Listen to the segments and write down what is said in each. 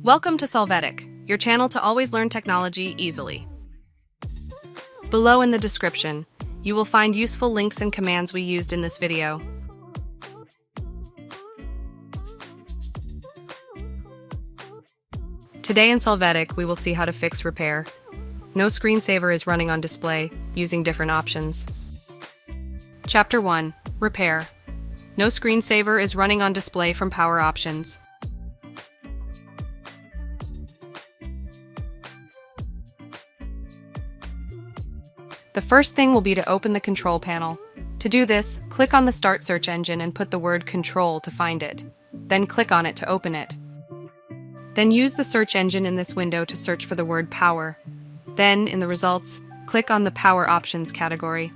Welcome to Solvetic, your channel to always learn technology easily. Below in the description, you will find useful links and commands we used in this video. Today in Solvetic, we will see how to fix repair. No Screensaver is running on display, using different options. Chapter 1. Repair. No Screensaver is running on display from Power Options. The first thing will be to open the control panel. To do this, click on the Start search engine and put the word Control to find it. Then click on it to open it. Then use the search engine in this window to search for the word Power. Then, in the results, click on the Power Options category.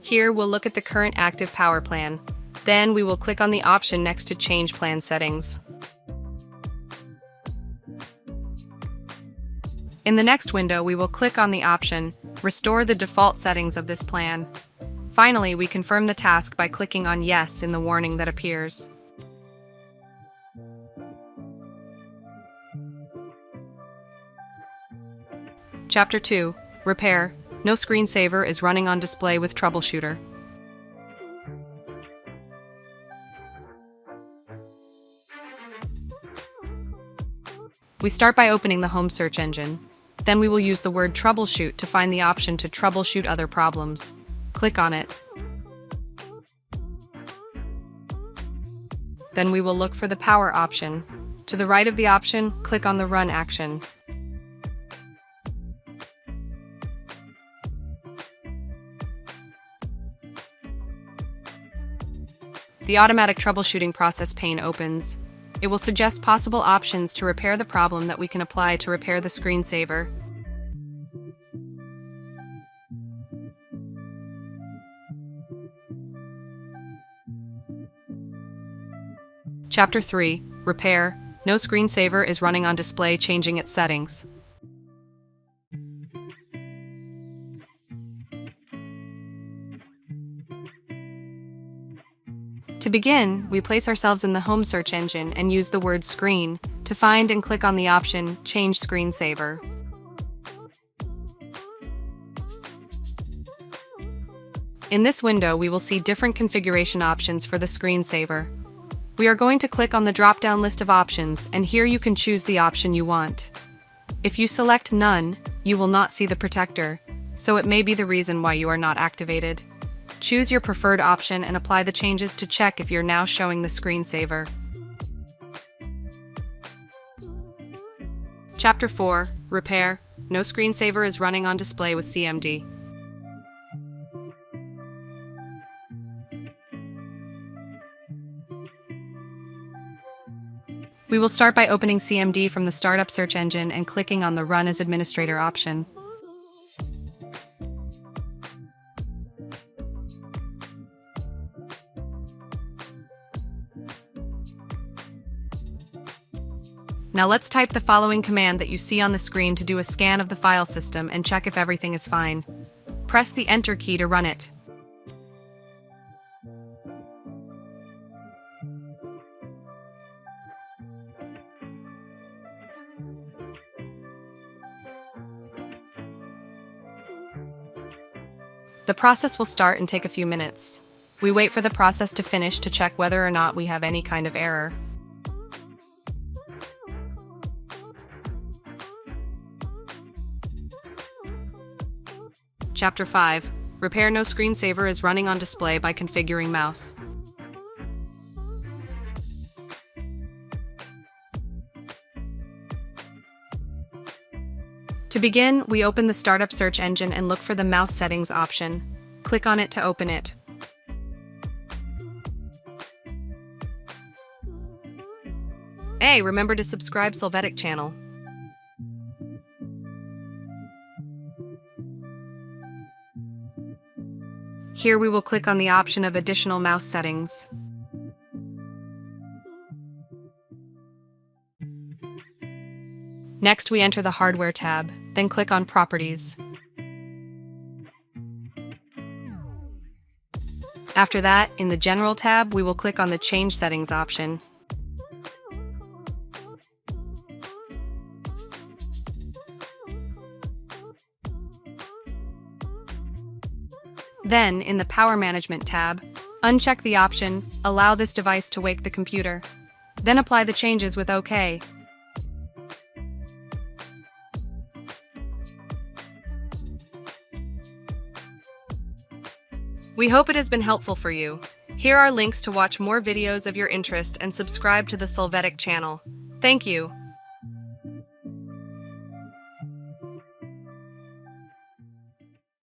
Here, we'll look at the current active power plan. Then, we will click on the option next to Change Plan Settings. In the next window, we will click on the option Restore the default settings of this plan. Finally, we confirm the task by clicking on Yes in the warning that appears. Chapter 2. Repair. No Screensaver is running on display with Troubleshooter. We start by opening the home search engine. Then we will use the word Troubleshoot to find the option to troubleshoot other problems. Click on it. Then we will look for the Power option. To the right of the option, click on the Run action. The automatic troubleshooting process pane opens. It will suggest possible options to repair the problem that we can apply to repair the screensaver. Chapter 3. Repair. No Screensaver is running on display, changing its settings. To begin, we place ourselves in the home search engine and use the word Screen to find and click on the option Change Screensaver. In this window, we will see different configuration options for the screensaver. We are going to click on the drop-down list of options, and here you can choose the option you want. If you select None, you will not see the protector, so it may be the reason why you are not activated. Choose your preferred option and apply the changes to check if you're now showing the screensaver. Chapter 4. Repair. No Screensaver is running on display with CMD. We will start by opening CMD from the Startup search engine and clicking on the Run as Administrator option. Now let's type the following command that you see on the screen to do a scan of the file system and check if everything is fine. Press the Enter key to run it. The process will start and take a few minutes. We wait for the process to finish to check whether or not we have any kind of error. Chapter 5. Repair. No Screensaver is running on display by configuring mouse. To begin, we open the Startup search engine and look for the Mouse Settings option. Click on it to open it. Hey, remember to subscribe Solvetic channel. Here we will click on the option of Additional Mouse Settings. Next, we enter the Hardware tab, then click on Properties. After that, in the General tab, we will click on the Change Settings option. Then, in the Power Management tab, uncheck the option, Allow this device to wake the computer. Then apply the changes with OK. We hope it has been helpful for you. Here are links to watch more videos of your interest and subscribe to the Solvetic channel. Thank you.